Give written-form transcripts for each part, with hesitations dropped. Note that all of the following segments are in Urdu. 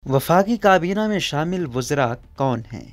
وفاقی کابینہ میں شامل وزراء کون ہیں؟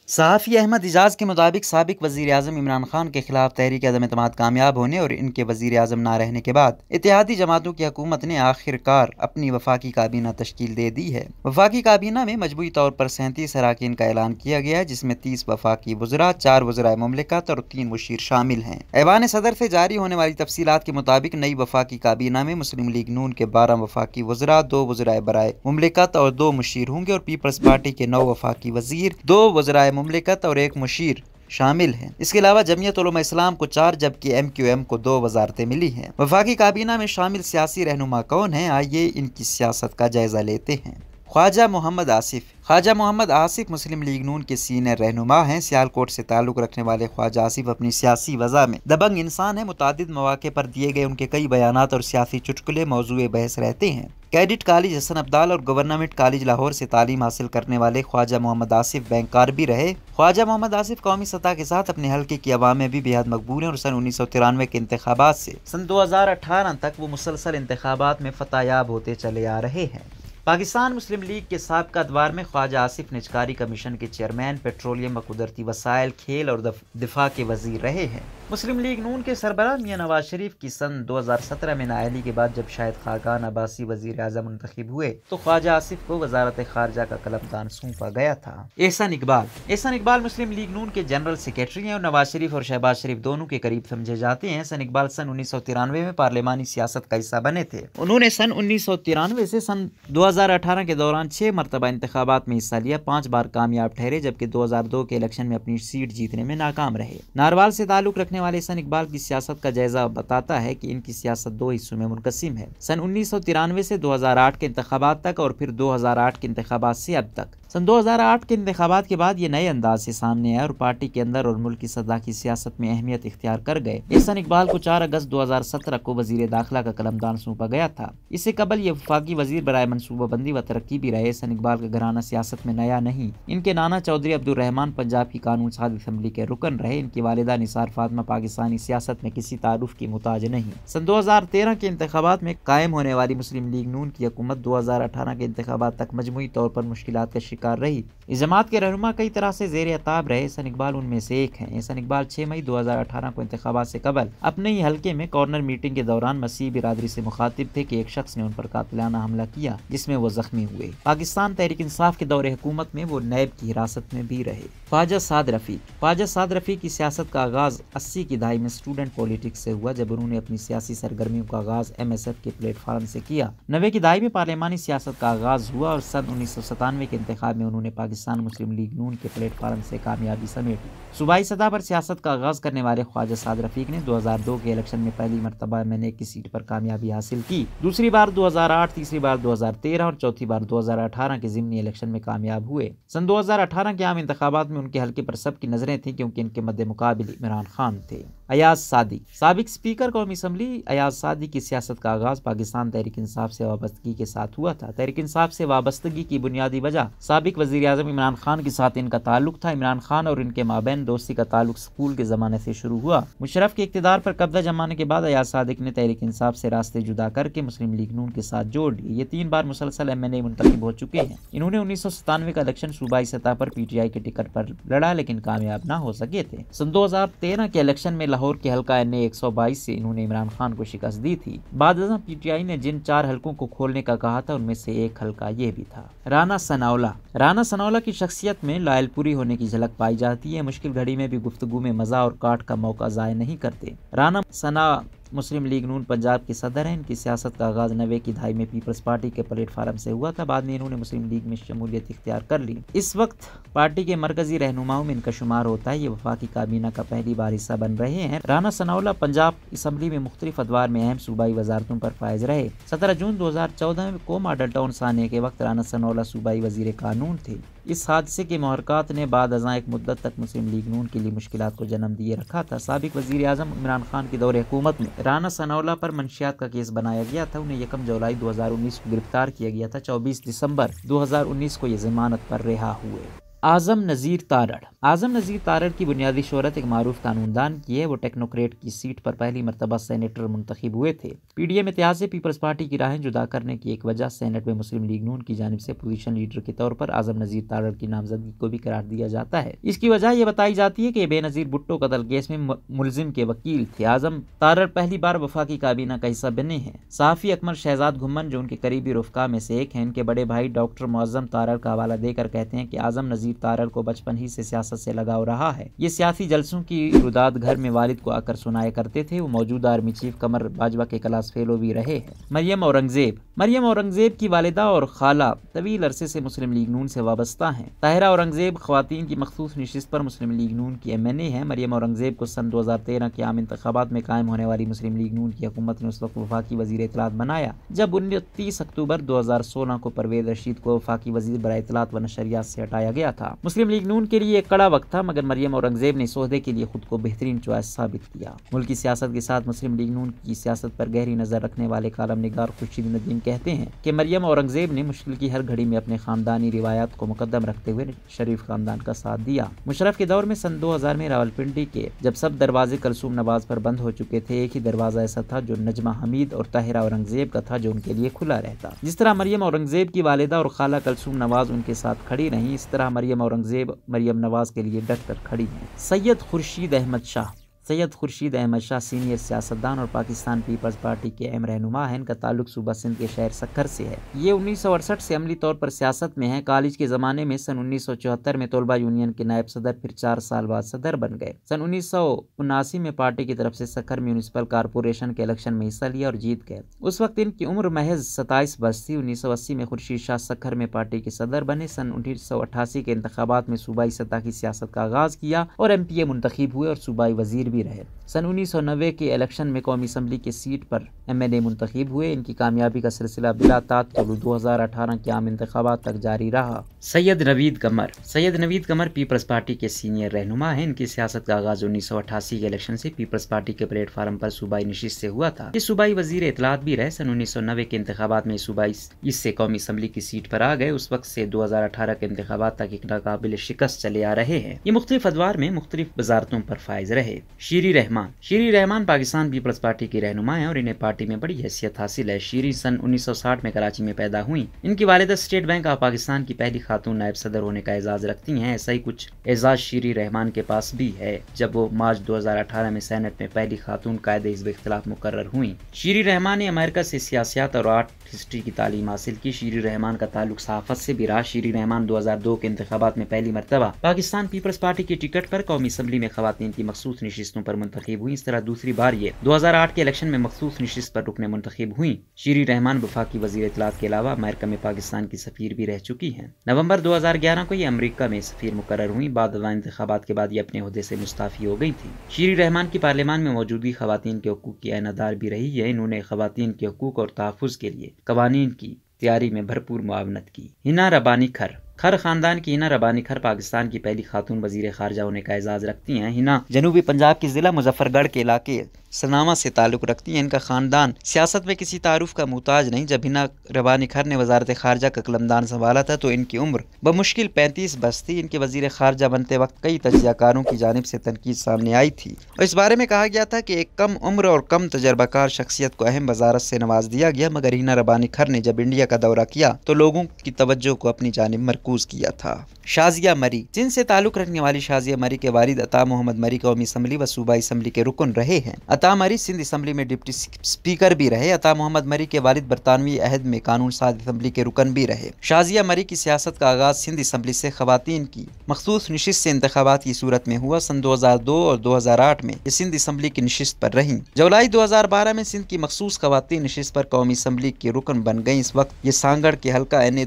صحافی احمد اعجاز کے مطابق سابق وزیر اعظم عمران خان کے خلاف تحریک عدم اعتماد کامیاب ہونے اور ان کے وزیر اعظم نہ رہنے کے بعد اتحادی جماعتوں کی حکومت نے آخر کار اپنی وفاقی کابینہ تشکیل دے دی ہے۔ وفاقی کابینہ میں مجموعی طور پر 37 اراکین کا اعلان کیا گیا ہے، جس میں 30 وفاقی وزراء، 4 وزرائے مملکت اور 3 مشیر شامل ہیں۔ ایوان صدر سے جاری ہونے والی تفصیلات کے مطابق نئی وفاقی کابینہ میں مسلم لیگ نون کے 12 وفاقی وزراء، 2 وزرائے برائے مملکت اور 2 مشیر ہوں گے اور پیپلز پارٹی کے 9 وفاقی وزیر، 2 وزرائے مملکت اور 1 مشیر شامل ہیں۔ اس کے علاوہ جمعیت علماء اسلام کو 4 جبکہ ایم کیو ایم کو 2 وزارتیں ملی ہیں۔ وفاقی کابینہ میں شامل سیاسی رہنما کون ہیں؟ آئیے ان کی سیاست کا جائزہ لیتے ہیں۔ خواجہ محمد آصف مسلم لیگ نون کے سینئر رہنما ہیں۔ سیالکوٹ سے تعلق رکھنے والے خواجہ آصف اپنی سیاسی وضع میں دبنگ انسان ہیں۔ متعدد مواقع پر دیے گئے ان کے کئی بیانات اور سیاسی چٹکلے موضوع بحث رہتے ہیں۔ کیڈٹ کالج حسن عبدال اور گورنمنٹ کالج لاہور سے تعلیم حاصل کرنے والے خواجہ محمد آصف بینکار بھی رہے۔ خواجہ محمد آصف قومی سطح کے ساتھ اپنے حلقے کی عوام میں بھی بےحد مقبول ہیں اور سن 1993 کے انتخابات سے سن 2018 تک وہ مسلسل انتخابات میں فتح یاب ہوتے چلے آ رہے ہیں۔ پاکستان مسلم لیگ کے سابقہ ادوار میں خواجہ آصف نجکاری کمیشن کے چیئرمین، پیٹرولیم و قدرتی وسائل، کھیل اور دفاع کے وزیر رہے ہیں۔ مسلم لیگ نون کے سربراہ میاں نواز شریف کی سن 2017 میں نااہلی کے بعد جب شاہد خاقان عباسی وزیر اعظم منتخب ہوئے تو خواجہ آصف کو وزارت خارجہ کا قلمدان سونپا گیا تھا۔ احسان اقبال مسلم لیگ نون کے جنرل سیکریٹری ہیں اور نواز شریف اور شہباز شریف دونوں کے قریب سمجھے جاتے ہیں۔ احسان اقبال سن 1993 میں پارلیمانی سیاست کا حصہ بنے تھے۔ انہوں نے سن 1993 سے سن 2018 کے دوران 6 مرتبہ انتخابات میں حصہ لیا، 5 بار کامیاب ٹھہرے جبکہ 2002 کے الیکشن میں اپنی سیٹ جیتنے میں ناکام رہے۔ ناروال سے تعلق رکھنے والے احسان اقبال کی سیاست کا جائزہ بتاتا ہے کہ ان کی سیاست 2 حصوں میں منقسم ہے، سن 1993 سے 2008 کے انتخابات تک اور پھر 2008 کے انتخابات سے اب تک۔ سن 2008 کے انتخابات کے بعد یہ نئے انداز سے سامنے آئے اور پارٹی کے اندر اور ملک کی سطح کی سیاست میں اہمیت اختیار کر گئے۔ احسان اقبال کو 4 اگست 2017 کو وزیر داخلہ کا قلمدان سونپا گیا تھا۔ اس سے قبل یہ وفاقی وزیر برائے منصوبہ بندی و ترقی بھی رہے۔ احسان اقبال کا گھرانہ سیاست میں نیا نہیں، ان کے نانا چودھری عبدالرحمان پنجاب کی قانون ساز اسمبلی کے رکن رہے۔ ان کی والدہ نثار فاطمہ پاکستانی سیاست میں کسی تعارف کی محتاج نہیں۔ سن 2013 کے انتخابات میں قائم ہونے والی مسلم لیگ نون کی حکومت 2018 کے انتخابات تک مجموعی طور پر مشکلات کا شکار رہی۔ اس جماعت کے رہنما کئی طرح سے زیر عتاب رہے۔ احسان اقبال ان میں سے ایک ہیں۔ احسان اقبال 6 مئی 2018 کو انتخابات سے قبل اپنے ہی حلقے میں کارنر میٹنگ کے دوران مسیح برادری سے مخاطب تھے کہ ایک شخص نے ان پر قاتلانہ حملہ کیا جس میں وہ زخمی ہوئے۔ پاکستان تحریک انصاف کے دور حکومت میں وہ نیب کی حراست میں بھی رہے۔ خواجہ سعد رفیق کی سیاست کا آغاز 80 کی دہائی میں اسٹوڈنٹ پولیٹکس سے ہوا جب انہوں نے اپنی سیاسی سرگرمیوں کا آغاز ایم ایس ایف کے پلیٹ فارم سے کیا۔ 90 کی دہائی میں پارلیمانی سیاست کا آغاز ہوا اور سن 1997 کے انتخاب میں انہوں نے پاکستان مسلم لیگ نون کے پلیٹ فارم سے کامیابی سمیٹی۔ صوبائی سطح پر سیاست کا آغاز کرنے والے خواجہ سعد رفیق نے 2002 کے الیکشن میں پہلی مرتبہ MNA کی سیٹ پر کامیابی حاصل کی، دوسری بار 2008، تیسری بار 2013 اور چوتھی بار 2018 کے ضمنی الیکشن میں کامیاب ہوئے۔ سن 2018 کے عام انتخابات میں ان کے حلقے پر سب کی نظریں تھیں کیونکہ ان کے مد مقابل عمران خان تھے۔ ایاز صادق سابق اسپیکر قومی اسمبلی ایاز صادق کی سیاست کا آغاز پاکستان تحریک انصاف سے وابستگی کے ساتھ ہوا تھا۔ تحریک انصاف سے وابستگی کی بنیادی وجہ سابق وزیر اعظم عمران خان کے ساتھ ان کا تعلق تھا۔ عمران خان اور ان کے مابین دوستی کا تعلق اسکول کے زمانے سے شروع ہوا۔ مشرف کے اقتدار پر قبضہ جمانے کے بعد ایاز صادق نے تحریک انصاف سے راستے جدا کر کے مسلم لیگ نون کے ساتھ جوڑ لیے۔ یہ 3 بار مسلسل MNA منتخب ہو چکے ہیں۔ انہوں نے 1997 کا الیکشن صوبائی سطح پر PTI کے ٹکٹ پر لڑا لیکن کامیاب نہ ہو سکے تھے۔ سن 2013 کے الیکشن میں لاہور کے حلقہ NA 122 سے انہوں نے عمران خان کو شکست دی تھی۔ بعد ازاں PTI نے جن 4 حلقوں کو کھولنے کا کہا تھا ان میں سے ایک حلقہ یہ بھی تھا۔ رانا ثناءاللہ کی شخصیت میں لائل پوری ہونے کی جھلک پائی جاتی ہے۔ مشکل گھڑی میں بھی گفتگو میں مزہ اور کاٹ کا موقع ضائع نہیں کرتے۔ رانا ثناء مسلم لیگ نون پنجاب کے صدر ہیں۔ ان کی سیاست کا آغاز 90 کی دہائی میں پیپلز پارٹی کے پلیٹ فارم سے ہوا تھا، بعد میں انہوں نے مسلم لیگ میں شمولیت اختیار کر لی۔ اس وقت پارٹی کے مرکزی رہنماؤں میں ان کا شمار ہوتا ہے۔ یہ وفاقی کابینہ کا پہلی بار حصہ بن رہے ہیں۔ رانا ثناءاللہ پنجاب اسمبلی میں مختلف ادوار میں اہم صوبائی وزارتوں پر فائز رہے۔ 17 جون 2014 میں کو ماڈل ٹاؤن سانحے کے وقت رانا ثناءاللہ صوبائی وزیر قانون تھے۔ اس حادثے کے محرکات نے بعد ازاں ایک مدت تک مسلم لیگ نون کے لیے مشکلات کو جنم دیے رکھا تھا۔ سابق وزیر اعظم عمران خان کے دور حکومت میں رانا ثناءاللہ پر منشیات کا کیس بنایا گیا تھا۔ انہیں 1 جولائی 2019 کو گرفتار کیا گیا تھا۔ 24 دسمبر 2019 کو یہ ضمانت پر رہا ہوئے۔ اعظم نذیر تارڑ۔ اعظم نذیر تارڑ کی بنیادی شہرت ایک معروف قانون دان کی ہے۔ وہ ٹیکنوکریٹ کی سیٹ پر پہلی مرتبہ سینیٹر منتخب ہوئے تھے۔ پی ڈی ایم اتحاد سے پیپلز پارٹی کی راہیں جدا کرنے کی ایک وجہ سینٹ میں مسلم لیگ نون کی جانب سے پوزیشن لیڈر کے طور پر اعظم نذیر تارڑ کی نامزدگی کو بھی قرار دیا جاتا ہے۔ اس کی وجہ یہ بتائی جاتی ہے کہ بے نظیر بھٹو قتل کیس میں ملزم کے وکیل تھے۔ اعظم تارڑ پہلی بار وفاقی کابینہ کا حصہ بنے ہیں۔ صحافی اکمل شہزاد گھمن جو ان کے قریبی رفقا میں سے ایک ہیں، ان کے بڑے بھائی ڈاکٹر معظم تارڑ کا حوالہ دے کر کہتے ہیں کہ اعظم نذیر تارڑ کو بچپن ہی سے سیاست سے لگاؤ رہا ہے۔ یہ سیاسی جلسوں کی رداد گھر میں والد کو آ کر سنایا کرتے تھے۔ وہ موجودہ آرمی چیف قمر باجوہ کے کلاس فیلو بھی رہے ہیں۔ مریم اورنگزیب۔ مریم اورنگزیب کی والدہ اور خالہ طویل عرصے سے مسلم لیگ نون سے وابستہ ہیں۔ طاہرہ اورنگزیب خواتین کی مخصوص نشست پر مسلم لیگ نون کی MNA ہیں۔ مریم اورنگزیب کو سن 2013 کے عام انتخابات میں قائم ہونے والی مسلم لیگ نون کی حکومت نے اس وقت وفاقی وزیر اطلاعات بنایا جب 29 اکتوبر 2016 کو پرویز رشید کو وفاقی وزیر برائے اطلاعات و نشریات سے ہٹایا گیا تھا۔ مسلم لیگ نون کے لیے ایک کڑا وقت تھا، مگر مریم اورنگزیب نے اس عہدے کے لیے خود کو بہترین چوائس ثابت کیا۔ ملکی سیاست کے ساتھ مسلم لیگ نون کی سیاست پر گہری نظر رکھنے والے کالم نگار خورشید ندیم کہتے ہیں کہ مریم اورنگزیب نے مشکل کی ہر گھڑی میں اپنے خاندانی روایات کو مقدم رکھتے ہوئے شریف خاندان کا ساتھ دیا۔ مشرف کے دور میں سن 2000 میں راولپنڈی کے جب سب دروازے کلثوم نواز پر بند ہو چکے تھے، ایک ہی دروازہ ایسا تھا جو نجمہ حمید اور طاہرہ اورنگزیب کا تھا جو ان کے لیے کھلا رہتا۔ جس طرح مریم اورنگزیب کی والدہ اور خالہ کلثوم نواز ان کے ساتھ کھڑی رہیں، اس طرح مریم اورنگزیب مریم نواز کے لیے ڈٹ کر کھڑی ہیں۔ سید خورشید احمد شاہ۔ سید خورشید احمد شاہ سینئر سیاستدان اور پاکستان پیپلز پارٹی کے اہم رہنما ہیں۔ ان کا تعلق صوبہ سندھ کے شہر سکھر سے ہے۔ یہ 1968 سے عملی طور پر سیاست میں ہیں۔ کالج کے زمانے میں سن 1974 میں طلبہ یونین کے نائب صدر، پھر 4 سال بعد صدر بن گئے۔ سن 1979 میں پارٹی کی طرف سے سکھر میونسپل کارپوریشن کے الیکشن میں حصہ لیا اور جیت گئے۔ اس وقت ان کی عمر محض 27 برس تھی۔ 1980 میں خورشید شاہ سکھر میں پارٹی کے صدر بنے۔ سن 1988 کے انتخابات میں صوبائی سطح کی سیاست کا آغاز کیا اور MPA منتخب ہوئے اور صوبائی وزیر بھی رہے۔ سن 1990 کے الیکشن میں قومی اسمبلی کی سیٹ پر MNA منتخب ہوئے۔ ان کی کامیابی کا سلسلہ بلا تعطل 2018 کے عام انتخابات تک جاری رہا۔ سید نوید قمر۔ سید نوید قمر پیپلز پارٹی کے سینئر رہنما ہیں۔ ان کی سیاست کا آغاز 1988 کے الیکشن سے پیپلز پارٹی کے پلیٹ فارم پر صوبائی نشست سے ہوا تھا۔ یہ صوبائی وزیر اطلاعات بھی رہے۔ سن 1990 کے انتخابات میں صوبائی اس سے قومی اسمبلی کی سیٹ پر آ گئے۔ اس وقت سے 2018 کے انتخابات تک ایک ناقابل شکست چلے آ رہے ہیں۔ یہ مختلف ادوار میں مختلف وزارتوں پر فائز رہے۔ شیری رحمان۔ شیری رحمان پاکستان پیپلز پارٹی کی رہنما ہیں اور انہیں پارٹی میں بڑی حیثیت حاصل ہے۔ شیری سن 1960 میں کراچی میں پیدا ہوئیں۔ ان کی والدہ اسٹیٹ بینک آف پاکستان کی پہلی خاتون نائب صدر ہونے کا اعزاز رکھتی ہیں۔ ایسا ہی کچھ اعزاز شیری رحمان کے پاس بھی ہے جب وہ مارچ 2018 میں سینٹ میں پہلی خاتون قائد حزب اختلاف مقرر ہوئیں۔ شیری رحمان نے امریکہ سے سیاسیات اور آرٹ ہسٹری کی تعلیم حاصل کی۔ شیری رحمان کا تعلق صحافت سے بھی رہا۔ شیری رحمان 2002 کے انتخابات میں پہلی مرتبہ پاکستان پیپلز پارٹی کی ٹکٹ پر قومی اسمبلی میں خواتین کی مخصوص نشستوں پر منتخب ہوئی۔ اس طرح دوسری بار یہ 2008 کے الیکشن میں مخصوص نشست پر رکن منتخب ہوئیں۔ شیری رحمان وفاقی وزیر اطلاعات کے علاوہ امریکہ میں پاکستان کی سفیر بھی رہ چکی ہیں۔ نومبر 2011 کو یہ امریکہ میں سفیر مقرر ہوئیں۔ بعد ازاں انتخابات کے بعد یہ اپنے عہدے سے مستعفی ہو گئی تھیں۔ شیری رحمان کی پارلیمان میں موجودگی خواتین کے حقوق کی عینتدار بھی رہی ہے۔ انہوں نے خواتین کے حقوق اور تحفظ کے لیے قوانین کی تیاری میں بھرپور معاونت کی۔ ہنا ربانی کھر۔ کھر خاندان کی ہنا ربانی کھر پاکستان کی پہلی خاتون وزیر خارجہ ہونے کا اعزاز رکھتی ہیں۔ ہنا جنوبی پنجاب کے ضلع مظفر گڑھ کے علاقے سناما سے تعلق رکھتی ہیں۔ ان کا خاندان سیاست میں کسی تعارف کا محتاج نہیں۔ جب ہنا ربانی کھر نے وزارت خارجہ کا قلمدان سنبھالا تھا تو ان کی عمر بمشکل 35 برس تھی۔ ان کے وزیر خارجہ بنتے وقت کئی تجزیہ کاروں کی جانب سے تنقید سامنے آئی تھی اور اس بارے میں کہا گیا تھا کہ ایک کم عمر اور کم تجربہ کار شخصیت کو اہم وزارت سے نواز دیا گیا، مگر ہنا ربانی کھر نے جب انڈیا کا دورہ کیا تو لوگوں کی توجہ کو اپنی جانب مرکوز کیا تھا۔ شازیہ مری۔ سندھ سے تعلق رکھنے والی شازیہ مری کے والد عطا محمد مری قومی اسمبلی و صوبائی اسمبلی کے رکن رہے ہیں۔ عطا مری سندھ اسمبلی میں ڈپٹی اسپیکر بھی رہے۔ عطا محمد مری کے والد برطانوی عہد میں قانون ساز اسمبلی کے رکن بھی رہے۔ شازیہ مری کی سیاست کا آغاز سندھ اسمبلی سے خواتین کی مخصوص نشست سے انتخابات کی صورت میں ہوا۔ سن 2002 اور 2008 میں یہ سندھ اسمبلی کی نشست پر رہیں۔ جولائی 2012 میں سندھ کی مخصوص خواتین نشست پر قومی اسمبلی کے رکن بن گئیں۔ اس وقت یہ سانگڑ کے حلقہ NA